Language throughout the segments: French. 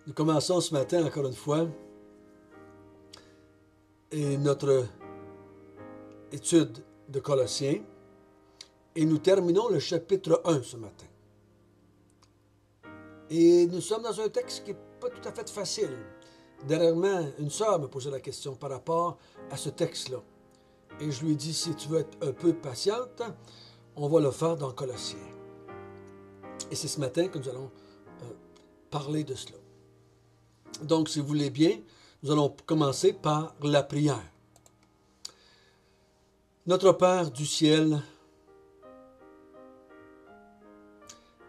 Nous commençons ce matin, encore une fois, et notre étude de Colossiens, et nous terminons le chapitre 1 ce matin. Et nous sommes dans un texte qui n'est pas tout à fait facile. Dernièrement, une sœur me posait la question par rapport à ce texte-là. Et je lui ai dit, si tu veux être un peu patiente, on va le faire dans Colossiens. Et c'est ce matin que nous allons parler de cela. Donc, si vous voulez bien, nous allons commencer par la prière. Notre Père du ciel,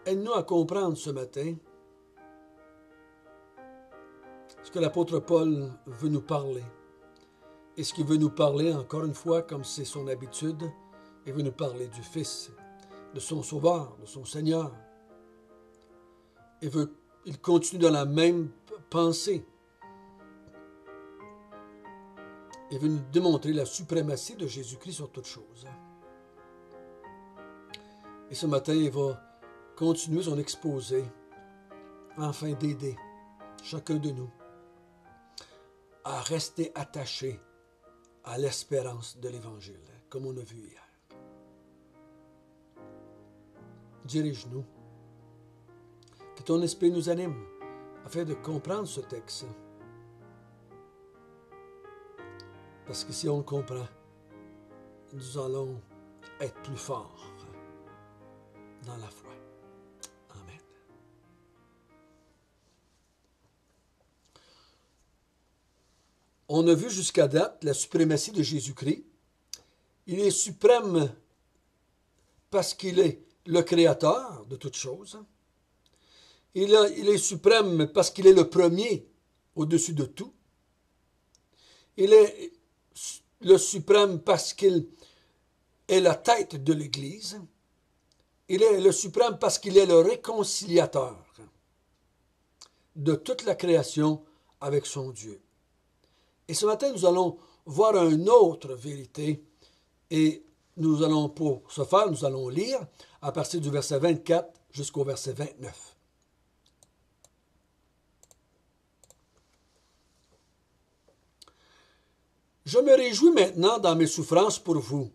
aide-nous à comprendre ce matin ce que l'apôtre Paul veut nous parler. Et ce qu'il veut nous parler, encore une fois, comme c'est son habitude, il veut nous parler du Fils, de son Sauveur, de son Seigneur. Il continue dans la même pensée. Il veut nous démontrer la suprématie de Jésus-Christ sur toutes choses. Et ce matin, il va continuer son exposé afin d'aider chacun de nous à rester attachés à l'espérance de l'Évangile, comme on a vu hier. Dirige-nous, que ton esprit nous anime afin de comprendre ce texte. Parce que si on le comprend, nous allons être plus forts dans la foi. Amen. On a vu jusqu'à date la suprématie de Jésus-Christ. Il est suprême parce qu'il est le Créateur de toutes choses. Il est suprême parce qu'il est le premier au-dessus de tout. Il est le suprême parce qu'il est la tête de l'Église. Il est le suprême parce qu'il est le réconciliateur de toute la création avec son Dieu. Et ce matin, nous allons voir une autre vérité et nous allons, pour ce faire, nous allons lire à partir du verset 24 jusqu'au verset 29. Je me réjouis maintenant dans mes souffrances pour vous.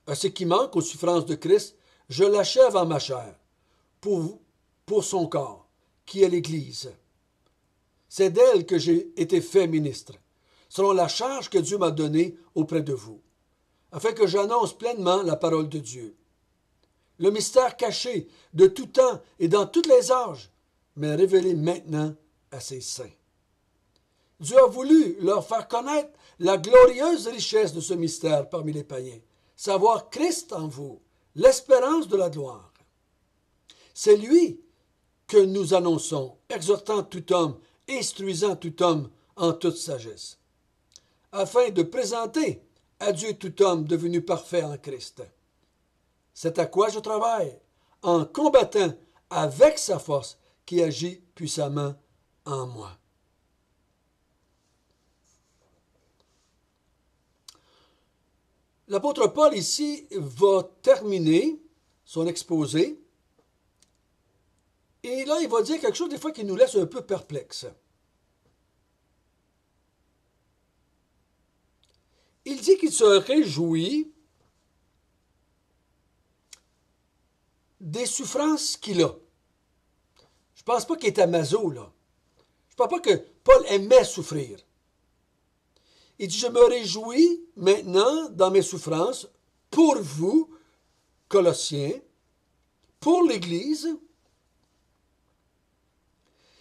À ce qui manque aux souffrances de Christ, je l'achève en ma chair, pour son corps, qui est l'Église. C'est d'elle que j'ai été fait ministre, selon la charge que Dieu m'a donnée auprès de vous, afin que j'annonce pleinement la parole de Dieu. Le mystère caché de tout temps et dans tous les âges m'est révélé maintenant à ses saints. Dieu a voulu leur faire connaître la glorieuse richesse de ce mystère parmi les païens, savoir Christ en vous, l'espérance de la gloire. C'est lui que nous annonçons, exhortant tout homme, instruisant tout homme en toute sagesse, afin de présenter à Dieu tout homme devenu parfait en Christ. C'est à quoi je travaille, en combattant avec sa force qui agit puissamment en moi. L'apôtre Paul ici va terminer son exposé et là il va dire quelque chose des fois qui nous laisse un peu perplexes. Il dit qu'il se réjouit des souffrances qu'il a. Je ne pense pas qu'il est à Mazo, là. Je ne pense pas que Paul aimait souffrir. Il dit, je me réjouis maintenant dans mes souffrances pour vous, Colossiens, pour l'Église.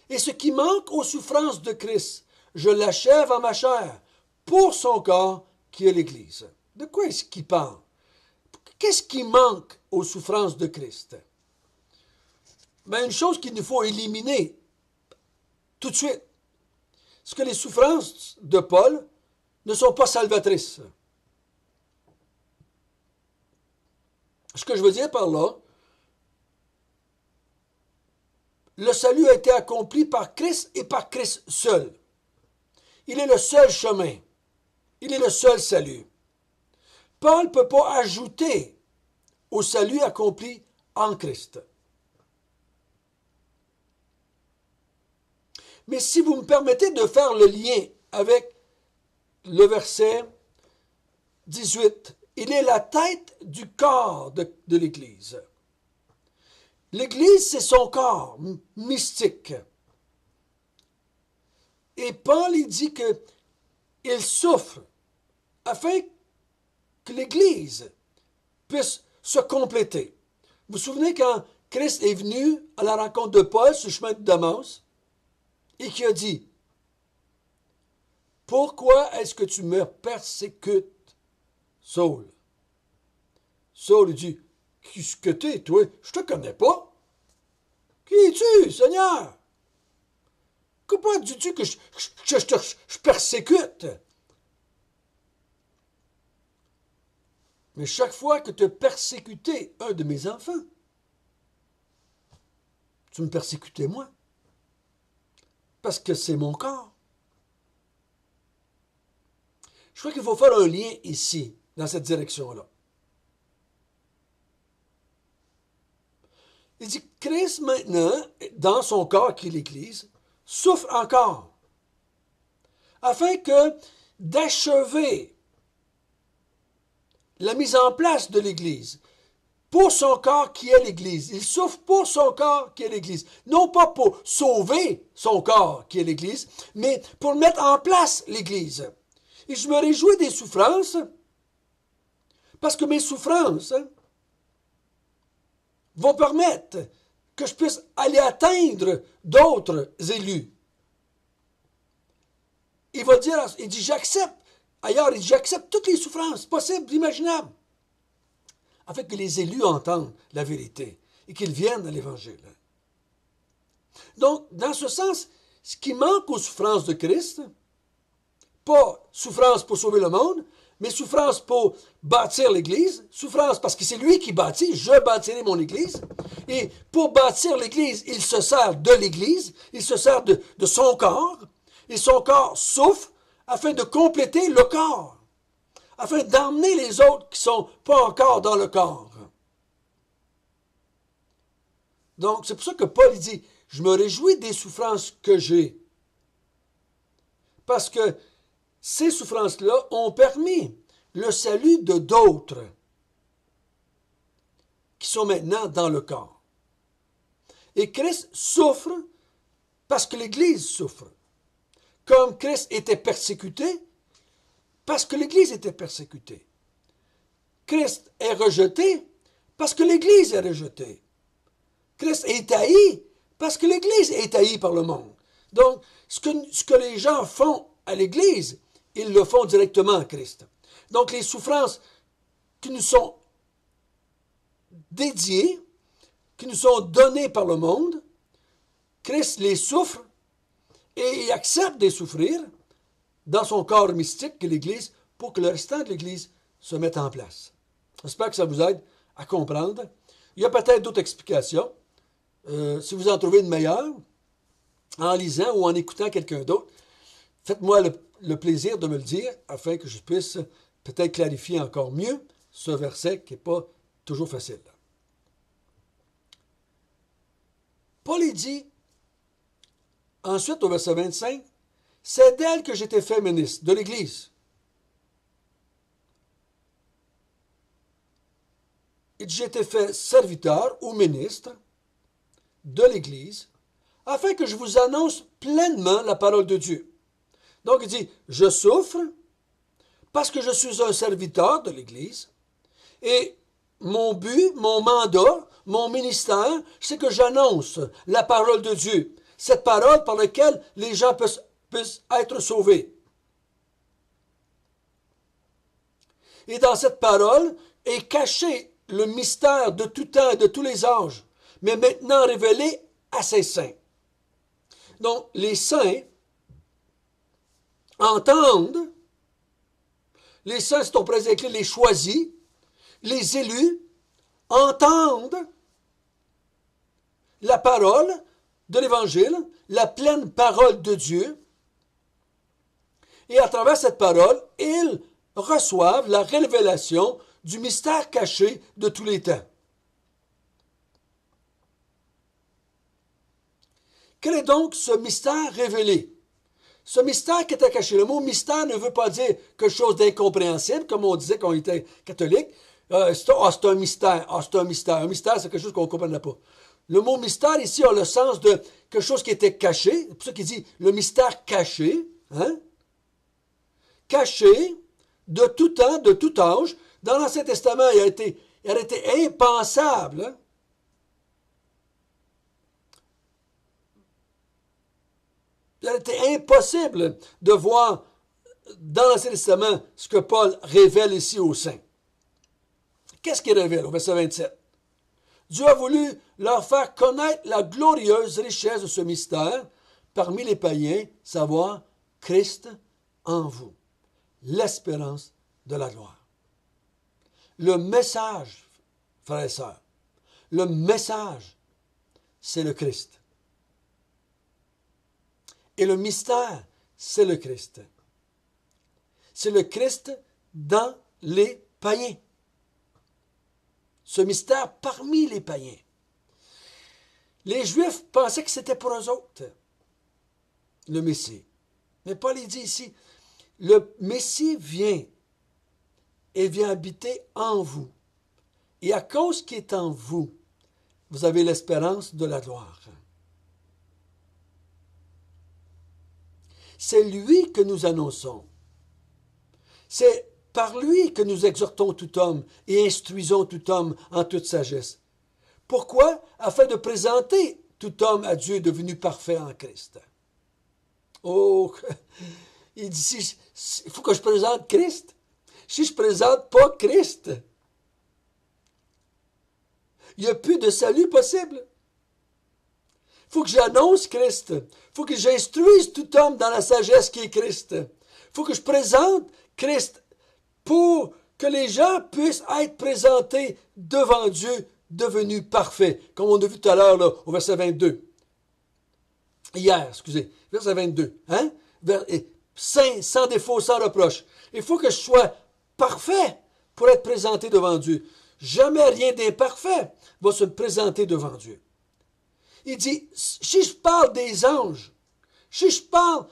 Et ce qui manque aux souffrances de Christ, je l'achève en ma chair, pour son corps qui est l'Église. De quoi est-ce qu'il parle? Qu'est-ce qui manque aux souffrances de Christ? Ben, une chose qu'il nous faut éliminer tout de suite. C'est que les souffrances de Paul ne sont pas salvatrices. Ce que je veux dire par là, le salut a été accompli par Christ et par Christ seul. Il est le seul chemin. Il est le seul salut. Paul ne peut pas ajouter au salut accompli en Christ. Mais si vous me permettez de faire le lien avec le verset 18, il est la tête du corps de l'Église. L'Église, c'est son corps mystique. Et Paul, il dit qu'il souffre afin que l'Église puisse se compléter. Vous vous souvenez quand Christ est venu à la rencontre de Paul sur le chemin de Damas et qui a dit « Pourquoi est-ce que tu me persécutes, Saul? » Saul dit « Qu'est-ce que t'es, toi? Je te connais pas. Qui es-tu, Seigneur? Pourquoi dis-tu que je persécute? » Mais chaque fois que tu as persécuté un de mes enfants, tu me persécutais moi. Parce que c'est mon corps. Je crois qu'il faut faire un lien ici, dans cette direction-là. Il dit que Christ, maintenant, dans son corps qui est l'Église, souffre encore, afin que d'achever la mise en place de l'Église, pour son corps qui est l'Église. Il souffre pour son corps qui est l'Église. Non pas pour sauver son corps qui est l'Église, mais pour mettre en place l'Église. Et je me réjouis des souffrances, parce que mes souffrances vont permettre que je puisse aller atteindre d'autres élus. Il va dire, il dit, j'accepte. Ailleurs, il dit, j'accepte toutes les souffrances possibles, imaginables, afin que les élus entendent la vérité et qu'ils viennent à l'Évangile. Donc, dans ce sens, ce qui manque aux souffrances de Christ, pas souffrance pour sauver le monde, mais souffrance pour bâtir l'Église, souffrance parce que c'est lui qui bâtit, je bâtirai mon Église, et pour bâtir l'Église, il se sert de l'Église, il se sert de son corps, et son corps souffre afin de compléter le corps, afin d'emmener les autres qui ne sont pas encore dans le corps. Donc, c'est pour ça que Paul dit, je me réjouis des souffrances que j'ai, parce que ces souffrances-là ont permis le salut de d'autres qui sont maintenant dans le corps. Et Christ souffre parce que l'Église souffre. Comme Christ était persécuté, parce que l'Église était persécutée. Christ est rejeté parce que l'Église est rejetée. Christ est haï parce que l'Église est haïe par le monde. Donc, ce que les gens font à l'Église, ils le font directement à Christ. Donc, les souffrances qui nous sont dédiées, qui nous sont données par le monde, Christ les souffre et il accepte de les souffrir dans son corps mystique que l'Église, pour que le restant de l'Église se mette en place. J'espère que ça vous aide à comprendre. Il y a peut-être d'autres explications. Si vous en trouvez une meilleure, en lisant ou en écoutant quelqu'un d'autre, faites-moi le plaisir de me le dire afin que je puisse peut-être clarifier encore mieux ce verset qui n'est pas toujours facile. Paul dit, ensuite au verset 25, « C'est d'elle que j'étais fait ministre, de l'Église. » Il dit, « J'étais fait serviteur ou ministre de l'Église, afin que je vous annonce pleinement la parole de Dieu. » Donc il dit, « Je souffre parce que je suis un serviteur de l'Église, et mon but, mon mandat, mon ministère, c'est que j'annonce la parole de Dieu, cette parole par laquelle les gens puissent être sauvés. Et dans cette parole est caché le mystère de tout temps et de tous les âges, mais maintenant révélé à ses saints. » Donc, les saints entendent, les saints, c'est on pourrait écrire les choisis, les élus entendent la parole de l'Évangile, la pleine parole de Dieu, et à travers cette parole, ils reçoivent la révélation du mystère caché de tous les temps. Quel est donc ce mystère révélé? Ce mystère qui était caché. Le mot mystère ne veut pas dire quelque chose d'incompréhensible, comme on disait quand on était catholique. C'est un mystère. Ah, c'est un mystère. Un mystère, c'est quelque chose qu'on ne comprenait pas. Le mot mystère ici a le sens de quelque chose qui était caché. C'est pour ça qu'il dit le mystère caché. Hein? Caché de tout temps, de tout âge. Dans l'Ancien Testament, il a été impensable. Hein? Il a été impossible de voir dans l'Ancien Testament ce que Paul révèle ici aux saints. Qu'est-ce qu'il révèle au verset 27? Dieu a voulu leur faire connaître la glorieuse richesse de ce mystère parmi les païens, savoir Christ en vous, l'espérance de la gloire. Le message, frères et sœurs, le message, c'est le Christ. Et le mystère, c'est le Christ. C'est le Christ dans les païens. Ce mystère parmi les païens. Les Juifs pensaient que c'était pour eux autres, le Messie. Mais Paul dit ici, le Messie vient et vient habiter en vous. Et à cause qu'il est en vous, vous avez l'espérance de la gloire. C'est lui que nous annonçons. C'est par lui que nous exhortons tout homme et instruisons tout homme en toute sagesse. Pourquoi? Afin de présenter tout homme à Dieu devenu parfait en Christ. Oh, il dit, il faut que je présente Christ. Si je ne présente pas Christ, il n'y a plus de salut possible. Il faut que j'annonce Christ. Il faut que j'instruise tout homme dans la sagesse qui est Christ. Il faut que je présente Christ pour que les gens puissent être présentés devant Dieu devenu parfait, comme on a vu tout à l'heure là, au verset 22. Hier, excusez, verset 22. Hein? Saint, sans défaut, sans reproche. Il faut que je sois parfait pour être présenté devant Dieu. Jamais rien d'imparfait va se présenter devant Dieu. Il dit, si je parle des anges, si je parle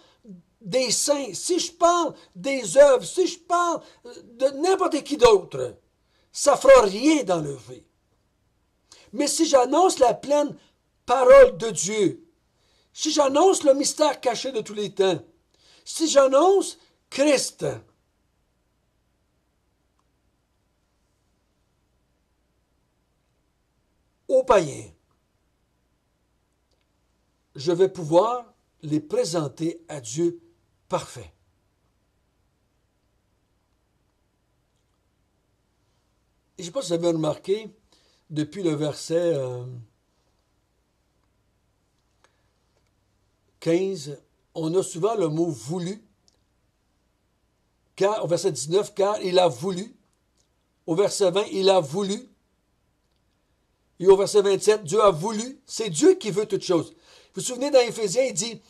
des saints, si je parle des œuvres, si je parle de n'importe qui d'autre, ça ne fera rien dans leur vie. Mais si j'annonce la pleine parole de Dieu, si j'annonce le mystère caché de tous les temps, si j'annonce Christ, aux païens, je vais pouvoir les présenter à Dieu parfait. Et je ne sais pas si vous avez remarqué, depuis le verset 15, on a souvent le mot voulu. Car, au verset 19, car il a voulu. Au verset 20, il a voulu. Et au verset 27, Dieu a voulu. C'est Dieu qui veut toutes choses. Vous vous souvenez dans Éphésiens, il dit,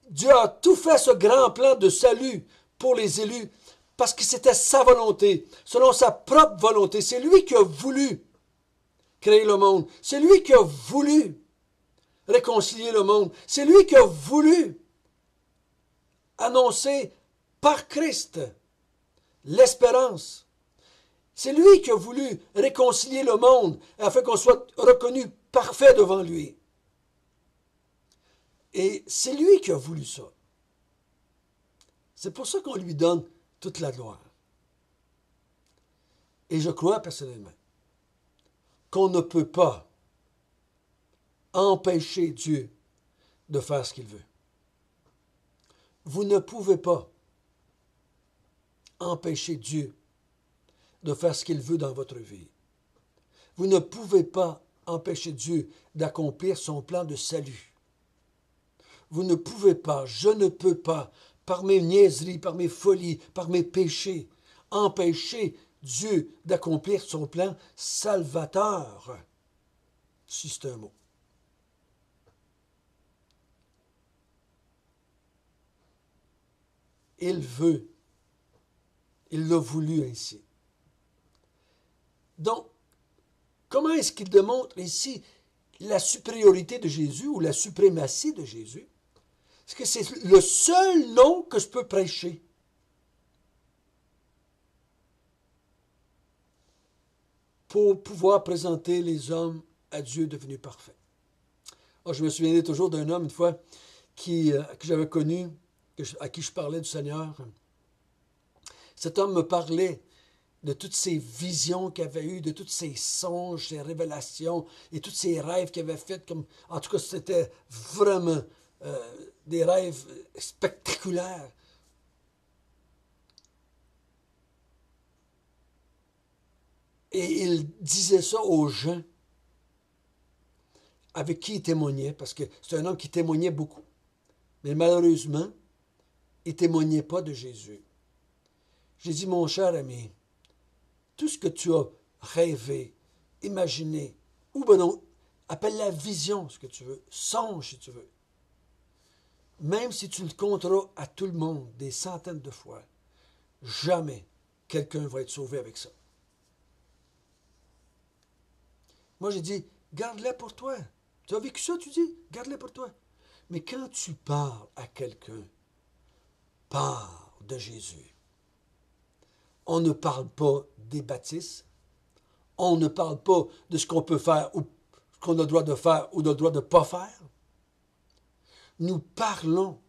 Dieu a tout fait ce grand plan de salut pour les élus parce que c'était sa volonté, selon sa propre volonté. C'est lui qui a voulu créer le monde. C'est lui qui a voulu réconcilier le monde. C'est lui qui a voulu annoncer par Christ l'espérance. C'est lui qui a voulu réconcilier le monde afin qu'on soit reconnu parfait devant lui. Et c'est lui qui a voulu ça. C'est pour ça qu'on lui donne toute la gloire. Et je crois personnellement qu'on ne peut pas empêcher Dieu de faire ce qu'il veut. Vous ne pouvez pas empêcher Dieu de faire ce qu'il veut dans votre vie. Vous ne pouvez pas empêcher Dieu d'accomplir son plan de salut. Vous ne pouvez pas, je ne peux pas, par mes niaiseries, par mes folies, par mes péchés, empêcher Dieu d'accomplir son plan salvateur, si c'est un mot. Il veut, il l'a voulu ainsi. Donc, comment est-ce qu'il démontre ici la supériorité de Jésus ou la suprématie de Jésus, parce que c'est le seul nom que je peux prêcher. Pour pouvoir présenter les hommes à Dieu devenu parfait. Oh, je me souviens toujours d'un homme, une fois, que j'avais connu, à qui je parlais du Seigneur. Cet homme me parlait de toutes ces visions qu'il avait eues, de tous ces songes, ces révélations et tous ces rêves qu'il avait faits. En tout cas, c'était vraiment des rêves spectaculaires. Et il disait ça aux gens avec qui il témoignait, parce que c'est un homme qui témoignait beaucoup. Mais malheureusement, il ne témoignait pas de Jésus. J'ai dit, mon cher ami, tout ce que tu as rêvé, imaginé, ou ben non, appelle la vision, ce que tu veux, songe si tu veux. Même si tu le compteras à tout le monde des centaines de fois, jamais quelqu'un va être sauvé avec ça. Moi, j'ai dit, garde-les pour toi. Tu as vécu ça, tu dis, garde-les pour toi. Mais quand tu parles à quelqu'un, parle de Jésus. On ne parle pas des baptismes. On ne parle pas de ce qu'on peut faire ou ce qu'on a le droit de faire ou le droit de ne pas faire. Nous parlons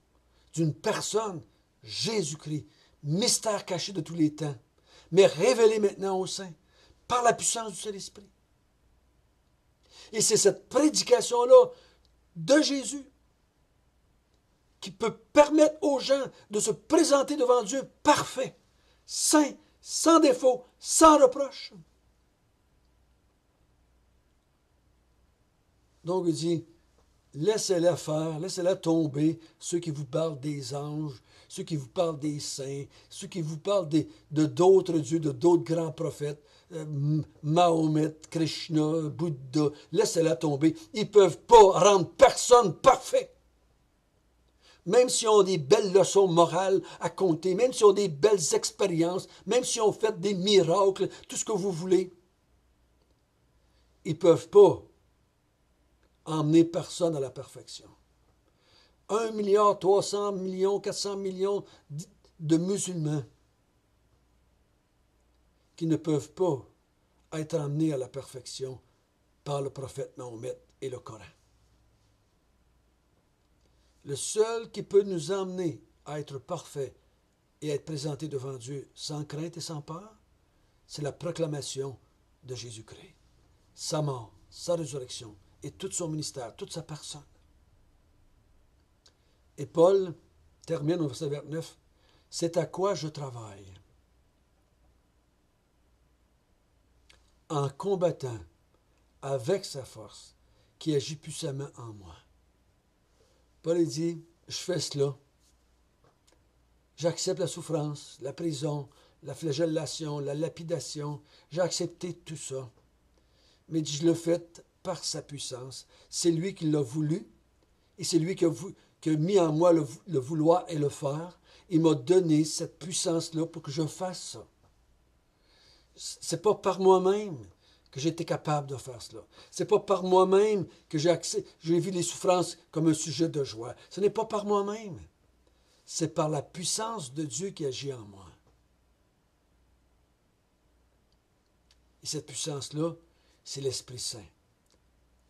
d'une personne, Jésus-Christ, mystère caché de tous les temps, mais révélé maintenant aux saints par la puissance du Saint-Esprit. Et c'est cette prédication-là de Jésus qui peut permettre aux gens de se présenter devant Dieu parfait, saint, sans défaut, sans reproche. Donc il dit, laissez-les faire, laissez-les tomber, ceux qui vous parlent des anges, ceux qui vous parlent des saints, ceux qui vous parlent de d'autres dieux, de d'autres grands prophètes, Mahomet, Krishna, Bouddha, laissez-les tomber. Ils ne peuvent pas rendre personne parfait. Même s'ils ont des belles leçons morales à compter, même s'ils ont des belles expériences, même s'ils ont fait des miracles, tout ce que vous voulez, ils ne peuvent pas emmener personne à la perfection. 1,3 milliard, 400 millions de musulmans qui ne peuvent pas être emmenés à la perfection par le prophète Mahomet et le Coran. Le seul qui peut nous emmener à être parfaits et à être présentés devant Dieu sans crainte et sans peur, c'est la proclamation de Jésus-Christ. Sa mort, sa résurrection et tout son ministère, toute sa personne. Et Paul termine au verset 29, « C'est à quoi je travaille en combattant avec sa force qui agit puissamment en moi. » Paul dit, je fais cela. J'accepte la souffrance, la prison, la flagellation, la lapidation. J'ai accepté tout ça. Mais je le fais par sa puissance. C'est lui qui l'a voulu et c'est lui qui a mis en moi le vouloir et le faire. Il m'a donné cette puissance-là pour que je fasse ça. C'est pas par moi-même que j'ai été capable de faire cela. C'est pas par moi-même que j'ai vu les souffrances comme un sujet de joie. Ce n'est pas par moi-même. C'est par la puissance de Dieu qui agit en moi. Et cette puissance-là, c'est l'Esprit Saint.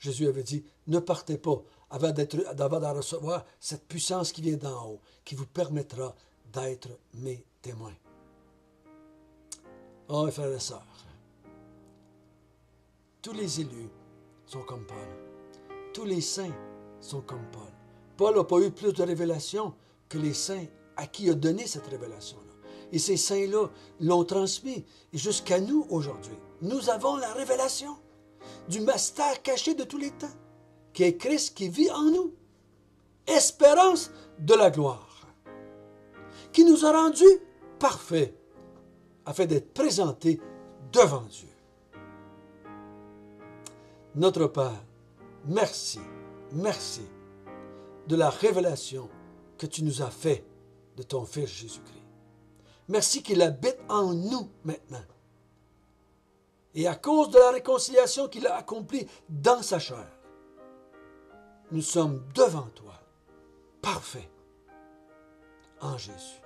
Jésus avait dit, ne partez pas avant d'en recevoir cette puissance qui vient d'en haut, qui vous permettra d'être mes témoins. Oh, frères et sœurs, tous les élus sont comme Paul. Tous les saints sont comme Paul. Paul n'a pas eu plus de révélations que les saints à qui il a donné cette révélation-là. Et ces saints-là l'ont transmis. Et jusqu'à nous, aujourd'hui, nous avons la révélation du mystère caché de tous les temps, qui est Christ qui vit en nous. Espérance de la gloire, qui nous a rendus parfaits, afin d'être présentés devant Dieu. Notre Père, merci, merci de la révélation que tu nous as faite de ton Fils Jésus-Christ. Merci qu'il habite en nous maintenant. Et à cause de la réconciliation qu'il a accomplie dans sa chair, nous sommes devant toi, parfaits, en Jésus.